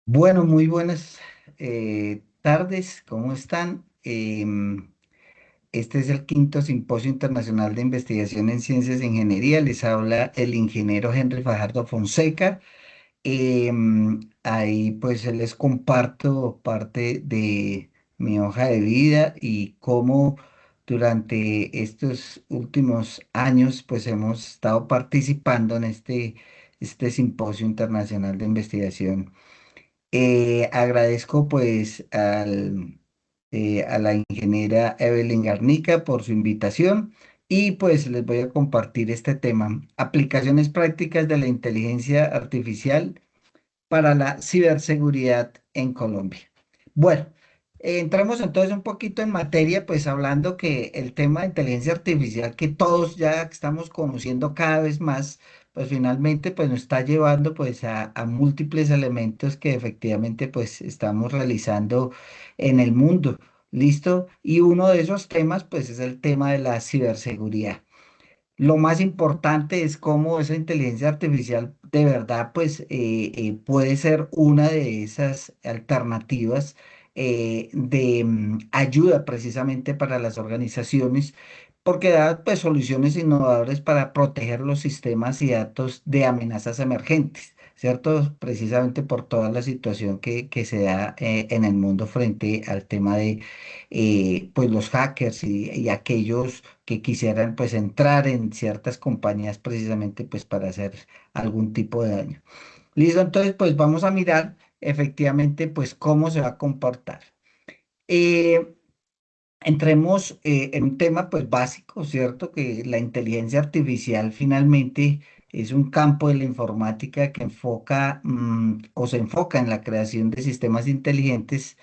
Bueno, muy buenas tardes, ¿cómo están? Este es el quinto Simposio Internacional de Investigación en Ciencias e Ingeniería. Les habla el ingeniero Henry Fajardo Fonseca. Ahí pues les comparto parte de mi hoja de vida y cómo durante estos últimos años pues hemos estado participando en este Simposio Internacional de Investigación. Agradezco pues a la ingeniera Evelyn Garnica por su invitación y pues les voy a compartir este tema, aplicaciones prácticas de la inteligencia artificial para la ciberseguridad en Colombia. Bueno, entramos entonces un poquito en materia, pues hablando que el tema de inteligencia artificial que todos ya estamos conociendo cada vez más, pues finalmente pues nos está llevando pues a múltiples elementos que efectivamente pues estamos realizando en el mundo. ¿Listo? Y uno de esos temas pues es el tema de la ciberseguridad. Lo más importante es cómo esa inteligencia artificial de verdad pues puede ser una de esas alternativas de ayuda precisamente para las organizaciones porque da pues soluciones innovadoras para proteger los sistemas y datos de amenazas emergentes, ¿cierto? Precisamente por toda la situación que se da en el mundo frente al tema de pues los hackers y aquellos que quisieran pues entrar en ciertas compañías precisamente pues para hacer algún tipo de daño. Listo, entonces pues vamos a mirar efectivamente pues cómo se va a comportar. Eh, Entremos en un tema pues básico, ¿cierto? Que la inteligencia artificial finalmente es un campo de la informática que enfoca o se enfoca en la creación de sistemas inteligentes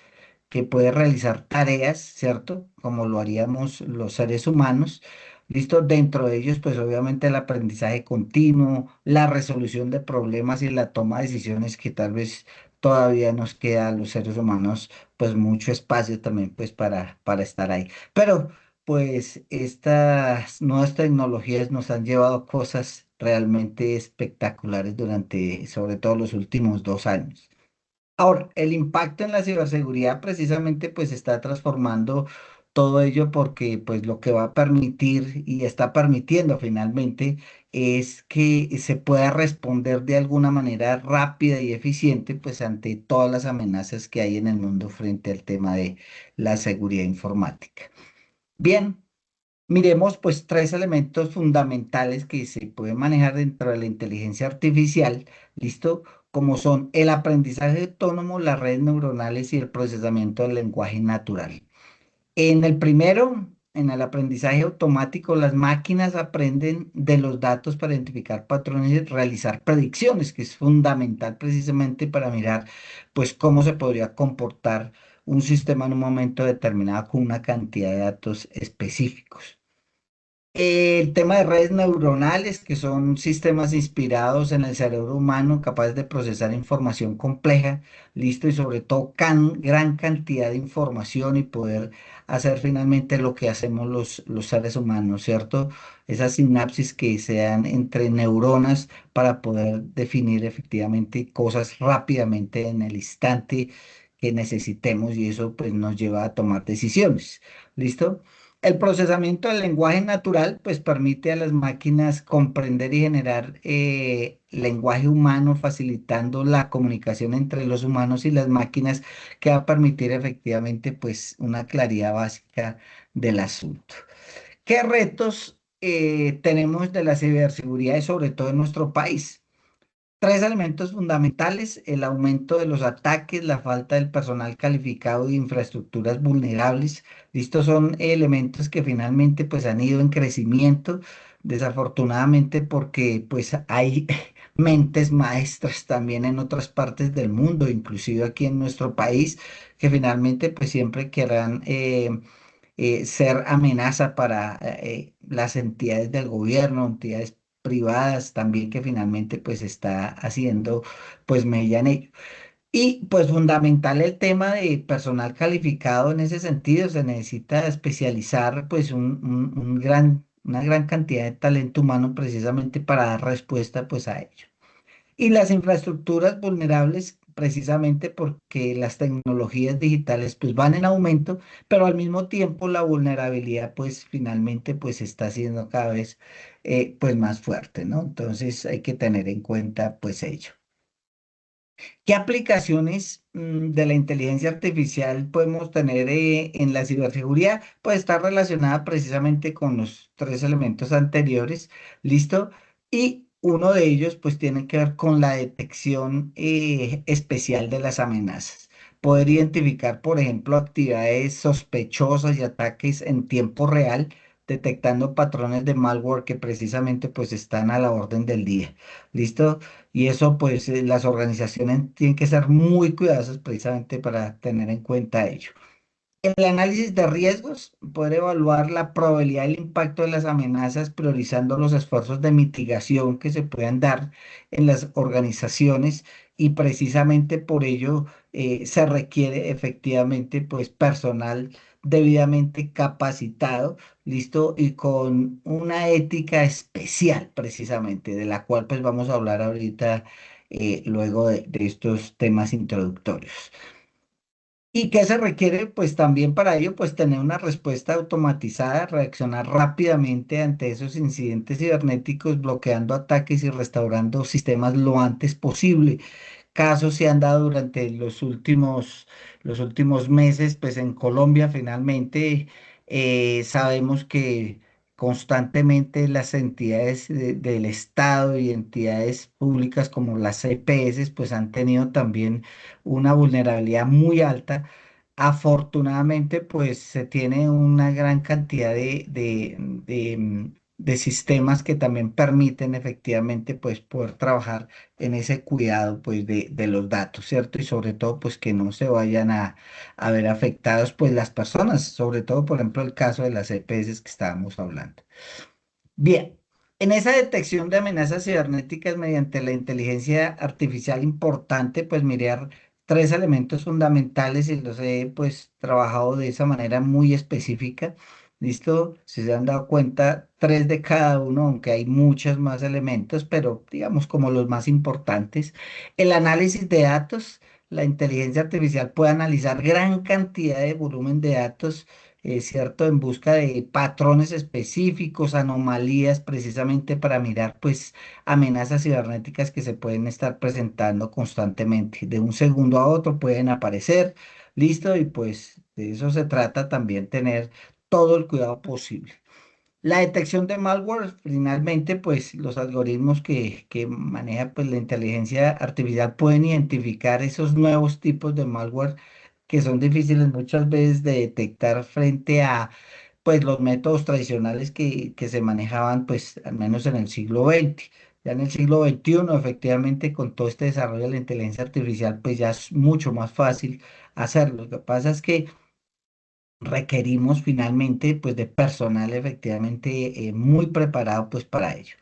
que puede realizar tareas, ¿cierto? Como lo haríamos los seres humanos. Listo, dentro de ellos, pues obviamente el aprendizaje continuo, la resolución de problemas y la toma de decisiones que tal vez todavía nos queda a los seres humanos, pues mucho espacio también, pues para estar ahí. Pero, pues estas nuevas tecnologías nos han llevado a cosas realmente espectaculares durante, sobre todo, los últimos 2 años. Ahora, el impacto en la ciberseguridad precisamente pues está transformando todo ello porque pues lo que va a permitir y está permitiendo finalmente es que se pueda responder de alguna manera rápida y eficiente pues ante todas las amenazas que hay en el mundo frente al tema de la seguridad informática. Bien. Miremos pues tres elementos fundamentales que se pueden manejar dentro de la inteligencia artificial, ¿listo? Como son el aprendizaje autónomo, las redes neuronales y el procesamiento del lenguaje natural. En el primero, en el aprendizaje automático, las máquinas aprenden de los datos para identificar patrones y realizar predicciones, que es fundamental precisamente para mirar pues cómo se podría comportar un sistema en un momento determinado con una cantidad de datos específicos. El tema de redes neuronales, que son sistemas inspirados en el cerebro humano, capaces de procesar información compleja, listo, y sobre todo gran cantidad de información y poder hacer finalmente lo que hacemos los seres humanos, ¿cierto? Esas sinapsis que se dan entre neuronas para poder definir efectivamente cosas rápidamente en el instante que necesitemos y eso pues nos lleva a tomar decisiones, ¿listo? El procesamiento del lenguaje natural, pues permite a las máquinas comprender y generar lenguaje humano, facilitando la comunicación entre los humanos y las máquinas, que va a permitir efectivamente, pues, una claridad básica del asunto. ¿Qué retos tenemos de la ciberseguridad y sobre todo en nuestro país? Tres elementos fundamentales: el aumento de los ataques, la falta del personal calificado y infraestructuras vulnerables. Estos son elementos que finalmente pues han ido en crecimiento, desafortunadamente porque pues hay mentes maestras también en otras partes del mundo, inclusive aquí en nuestro país, que finalmente pues siempre querrán ser amenaza para las entidades del gobierno, entidades privadas también que finalmente pues está haciendo pues mella en ello. Y pues fundamental el tema de personal calificado en ese sentido, se necesita especializar pues una gran cantidad de talento humano precisamente para dar respuesta pues a ello. Y las infraestructuras vulnerables precisamente porque las tecnologías digitales pues van en aumento, pero al mismo tiempo la vulnerabilidad pues finalmente pues está siendo cada vez pues más fuerte, ¿no? Entonces hay que tener en cuenta pues ello. ¿Qué aplicaciones de la inteligencia artificial podemos tener en la ciberseguridad? Pues está relacionada precisamente con los tres elementos anteriores, ¿listo? Y uno de ellos pues tiene que ver con la detección especial de las amenazas. Poder identificar, por ejemplo, actividades sospechosas y ataques en tiempo real, detectando patrones de malware que precisamente pues están a la orden del día. ¿Listo? Y eso, pues, las organizaciones tienen que ser muy cuidadosas precisamente para tener en cuenta ello. El análisis de riesgos, poder evaluar la probabilidad del impacto de las amenazas, priorizando los esfuerzos de mitigación que se puedan dar en las organizaciones y precisamente por ello se requiere efectivamente pues personal debidamente capacitado, listo, y con una ética especial precisamente, de la cual pues vamos a hablar ahorita luego de estos temas introductorios. ¿Y qué se requiere? Pues también para ello, pues tener una respuesta automatizada, reaccionar rápidamente ante esos incidentes cibernéticos, bloqueando ataques y restaurando sistemas lo antes posible. Casos se han dado durante los últimos meses, pues en Colombia finalmente sabemos que constantemente las entidades del Estado y entidades públicas como las EPS pues han tenido también una vulnerabilidad muy alta. Afortunadamente, pues se tiene una gran cantidad de sistemas que también permiten efectivamente pues poder trabajar en ese cuidado pues de los datos, ¿cierto? Y sobre todo pues que no se vayan a ver afectados pues las personas, sobre todo por ejemplo el caso de las EPS que estábamos hablando. Bien, en esa detección de amenazas cibernéticas mediante la inteligencia artificial importante, pues mirar tres elementos fundamentales y los he pues trabajado de esa manera muy específica. ¿Listo? Si se han dado cuenta, tres de cada uno, aunque hay muchos más elementos, pero digamos como los más importantes. El análisis de datos, la inteligencia artificial puede analizar gran cantidad de volumen de datos, ¿cierto? En busca de patrones específicos, anomalías, precisamente para mirar, pues, amenazas cibernéticas que se pueden estar presentando constantemente. De un segundo a otro pueden aparecer, listo, y pues de eso se trata también, tener todo el cuidado posible. La detección de malware, finalmente, pues los algoritmos que maneja pues, la inteligencia artificial pueden identificar esos nuevos tipos de malware que son difíciles muchas veces de detectar frente a pues, los métodos tradicionales que se manejaban pues, al menos en el siglo XX. Ya en el siglo XXI, efectivamente, con todo este desarrollo de la inteligencia artificial, pues ya es mucho más fácil hacerlo. Lo que pasa es que requerimos finalmente pues de personal efectivamente muy preparado pues para ello.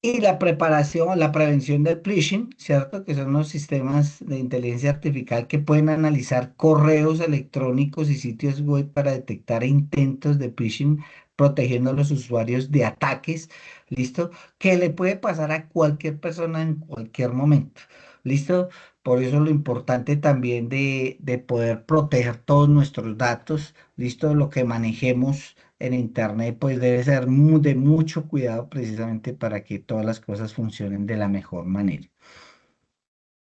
Y la preparación, la prevención del phishing, ¿cierto? Que son los sistemas de inteligencia artificial que pueden analizar correos electrónicos y sitios web para detectar intentos de phishing, protegiendo a los usuarios de ataques, ¿listo? Que le puede pasar a cualquier persona en cualquier momento, ¿listo? Por eso lo importante también de poder proteger todos nuestros datos, ¿listo? Lo que manejemos en Internet, pues debe ser de mucho cuidado precisamente para que todas las cosas funcionen de la mejor manera.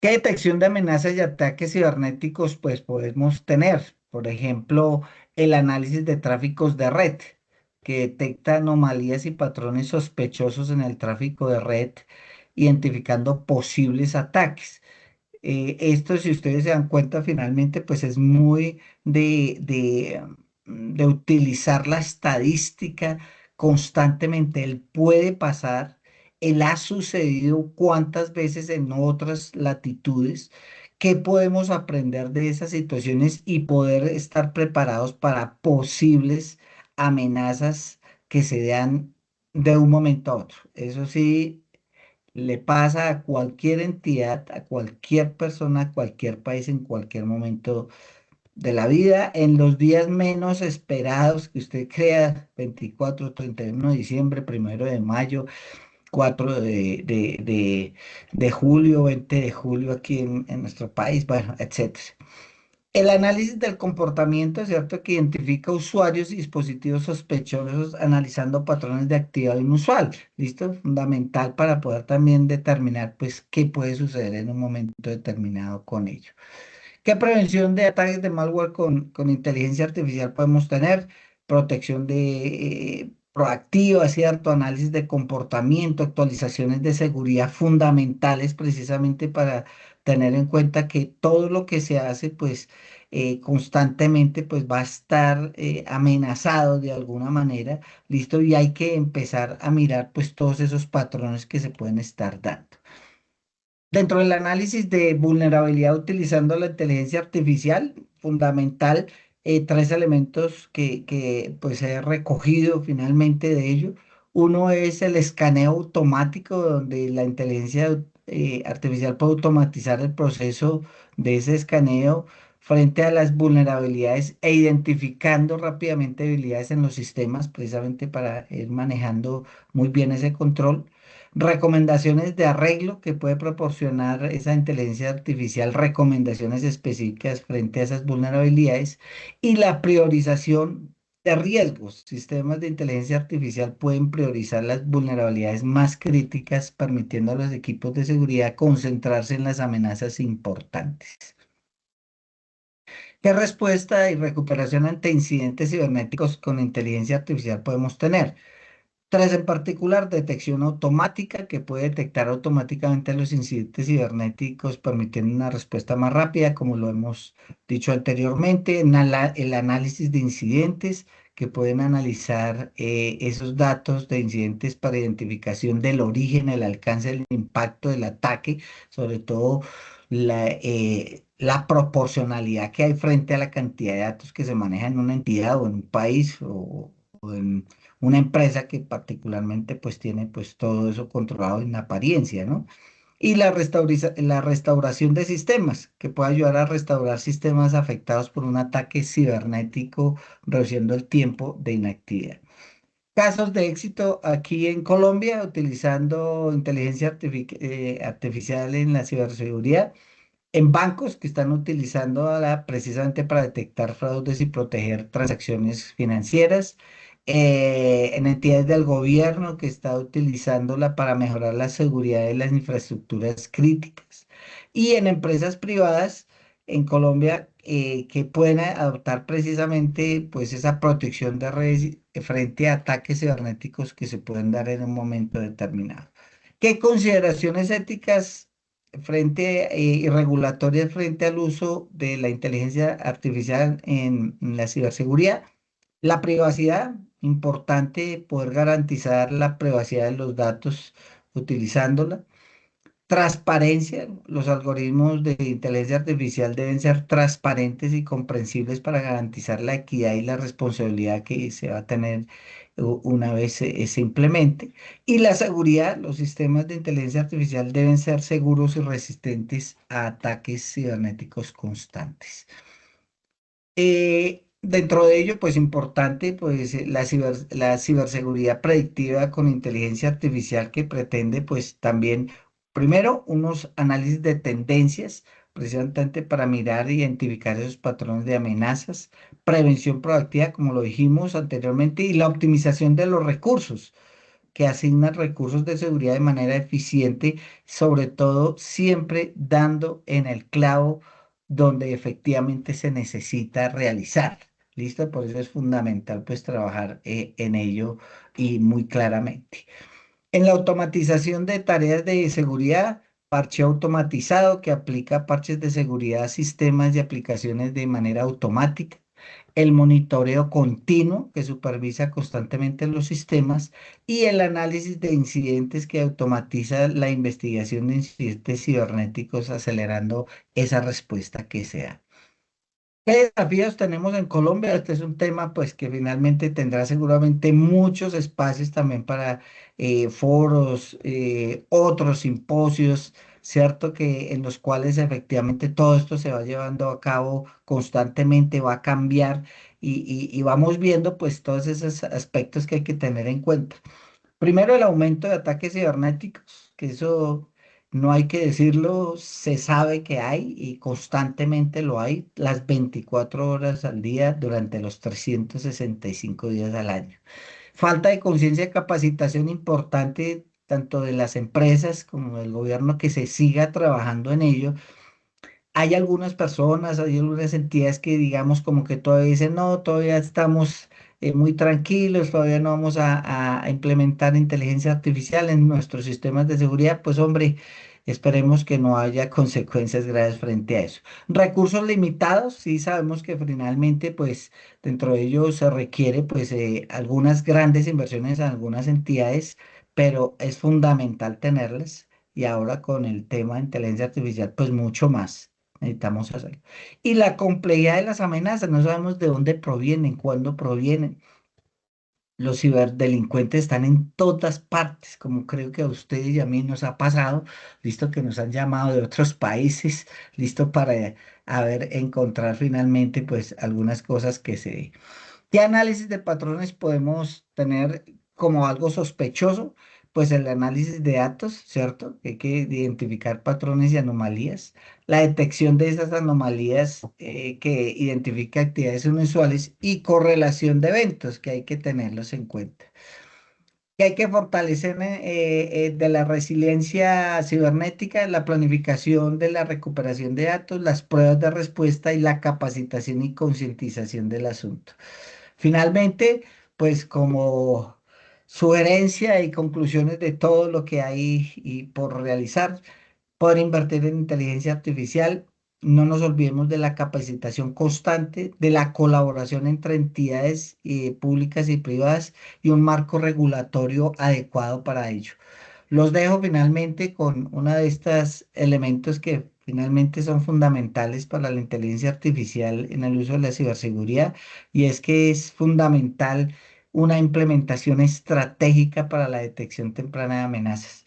¿Qué detección de amenazas y ataques cibernéticos pues podemos tener? Por ejemplo, el análisis de tráficos de red, que detecta anomalías y patrones sospechosos en el tráfico de red, identificando posibles ataques. Esto, si ustedes se dan cuenta, finalmente, pues es muy de utilizar la estadística constantemente. Él puede pasar, él ha sucedido cuántas veces en otras latitudes. ¿Qué podemos aprender de esas situaciones y poder estar preparados para posibles amenazas que se dan de un momento a otro? Eso sí, le pasa a cualquier entidad, a cualquier persona, a cualquier país, en cualquier momento de la vida, en los días menos esperados que usted crea, 24, 31 de diciembre, 1 de mayo, 4 de julio, 20 de julio aquí en nuestro país, bueno, etcétera. El análisis del comportamiento, ¿cierto? Que identifica usuarios y dispositivos sospechosos analizando patrones de actividad inusual. ¿Listo? Fundamental para poder también determinar, pues, qué puede suceder en un momento determinado con ello. ¿Qué prevención de ataques de malware con inteligencia artificial podemos tener? Protección proactiva, ¿cierto? Análisis de comportamiento, actualizaciones de seguridad fundamentales precisamente para tener en cuenta que todo lo que se hace, pues constantemente, pues va a estar amenazado de alguna manera, ¿listo? Y hay que empezar a mirar, pues, todos esos patrones que se pueden estar dando. Dentro del análisis de vulnerabilidad utilizando la inteligencia artificial, fundamental, tres elementos pues he recogido finalmente de ello. Uno es el escaneo automático, donde la inteligencia artificial puede automatizar el proceso de ese escaneo frente a las vulnerabilidades e identificando rápidamente debilidades en los sistemas, precisamente para ir manejando muy bien ese control. Recomendaciones de arreglo que puede proporcionar esa inteligencia artificial, recomendaciones específicas frente a esas vulnerabilidades y la priorización de riesgos. Sistemas de inteligencia artificial pueden priorizar las vulnerabilidades más críticas, permitiendo a los equipos de seguridad concentrarse en las amenazas importantes. ¿Qué respuesta y recuperación ante incidentes cibernéticos con inteligencia artificial podemos tener? Tres en particular: detección automática, que puede detectar automáticamente los incidentes cibernéticos, permitiendo una respuesta más rápida, como lo hemos dicho anteriormente. El análisis de incidentes, que pueden analizar esos datos de incidentes para identificación del origen, el alcance, el impacto del ataque, sobre todo la proporcionalidad que hay frente a la cantidad de datos que se maneja en una entidad o en un país o en una empresa que particularmente pues tiene pues todo eso controlado en apariencia, ¿no? Y la restauración de sistemas, que puede ayudar a restaurar sistemas afectados por un ataque cibernético, reduciendo el tiempo de inactividad. Casos de éxito aquí en Colombia utilizando inteligencia artificial en la ciberseguridad en bancos que están utilizando precisamente para detectar fraudes y proteger transacciones financieras, en entidades del gobierno que está utilizándola para mejorar la seguridad de las infraestructuras críticas y en empresas privadas en Colombia que pueden adoptar precisamente pues esa protección de redes frente a ataques cibernéticos que se pueden dar en un momento determinado. ¿Qué consideraciones éticas y regulatorias frente al uso de la inteligencia artificial en la ciberseguridad? La privacidad, importante poder garantizar la privacidad de los datos utilizándola. Transparencia, los algoritmos de inteligencia artificial deben ser transparentes y comprensibles para garantizar la equidad y la responsabilidad que se va a tener una vez se implemente. Y la seguridad, los sistemas de inteligencia artificial deben ser seguros y resistentes a ataques cibernéticos constantes. Dentro de ello, pues importante, pues la ciberseguridad predictiva con inteligencia artificial que pretende, pues también, primero, unos análisis de tendencias, precisamente para mirar e identificar esos patrones de amenazas, prevención proactiva, como lo dijimos anteriormente, y la optimización de los recursos que asignan recursos de seguridad de manera eficiente, sobre todo siempre dando en el clavo donde efectivamente se necesita realizar. ¿Listo? Por eso es fundamental pues trabajar en ello y muy claramente. En la automatización de tareas de seguridad, parche automatizado que aplica parches de seguridad a sistemas y aplicaciones de manera automática. El monitoreo continuo que supervisa constantemente los sistemas y el análisis de incidentes que automatiza la investigación de incidentes cibernéticos, acelerando esa respuesta que se da. ¿Qué desafíos tenemos en Colombia? Este es un tema pues que finalmente tendrá seguramente muchos espacios también para foros, otros simposios, ¿cierto? Que en los cuales efectivamente todo esto se va llevando a cabo constantemente, va a cambiar y vamos viendo pues todos esos aspectos que hay que tener en cuenta. Primero, el aumento de ataques cibernéticos, que eso no hay que decirlo, se sabe que hay y constantemente lo hay las 24 horas al día durante los 365 días al año. Falta de conciencia y capacitación importante tanto de las empresas como del gobierno que se siga trabajando en ello. Hay algunas personas, hay algunas entidades que digamos como que todavía dicen, no, todavía estamos muy tranquilos, todavía no vamos a implementar inteligencia artificial en nuestros sistemas de seguridad. Pues hombre, esperemos que no haya consecuencias graves frente a eso. Recursos limitados, sí sabemos que finalmente pues dentro de ellos se requiere pues algunas grandes inversiones en algunas entidades, pero es fundamental tenerlas. Y ahora con el tema de inteligencia artificial, pues mucho más. Necesitamos hacerlo. Y la complejidad de las amenazas, no sabemos de dónde provienen, cuándo provienen. Los ciberdelincuentes están en todas partes, como creo que a ustedes y a mí nos ha pasado, listo que nos han llamado de otros países, listo para encontrar finalmente pues algunas cosas que se... ¿Qué análisis de patrones podemos tener como algo sospechoso? Pues el análisis de datos, ¿cierto? Hay que identificar patrones y anomalías. La detección de esas anomalías que identifica actividades inusuales y correlación de eventos que hay que tenerlos en cuenta. Que hay que fortalecer de la resiliencia cibernética, la planificación de la recuperación de datos, las pruebas de respuesta y la capacitación y concientización del asunto. Finalmente, pues como sugerencia y conclusiones de todo lo que hay y por realizar, poder invertir en inteligencia artificial. No nos olvidemos de la capacitación constante, de la colaboración entre entidades públicas y privadas y un marco regulatorio adecuado para ello. Los dejo finalmente con uno de estos elementos que finalmente son fundamentales para la inteligencia artificial en el uso de la ciberseguridad, y es que es fundamental una implementación estratégica para la detección temprana de amenazas.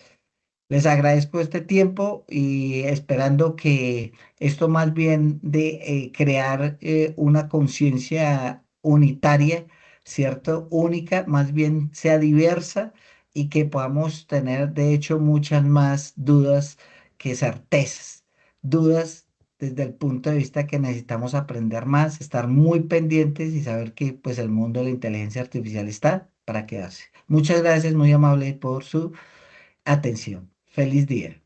Les agradezco este tiempo y esperando que esto más bien de crear una conciencia unitaria, ¿cierto? Única, más bien sea diversa y que podamos tener de hecho muchas más dudas que certezas. Dudas desde el punto de vista que necesitamos aprender más, estar muy pendientes y saber que pues el mundo de la inteligencia artificial está para quedarse. Muchas gracias, muy amable por su atención. Feliz día.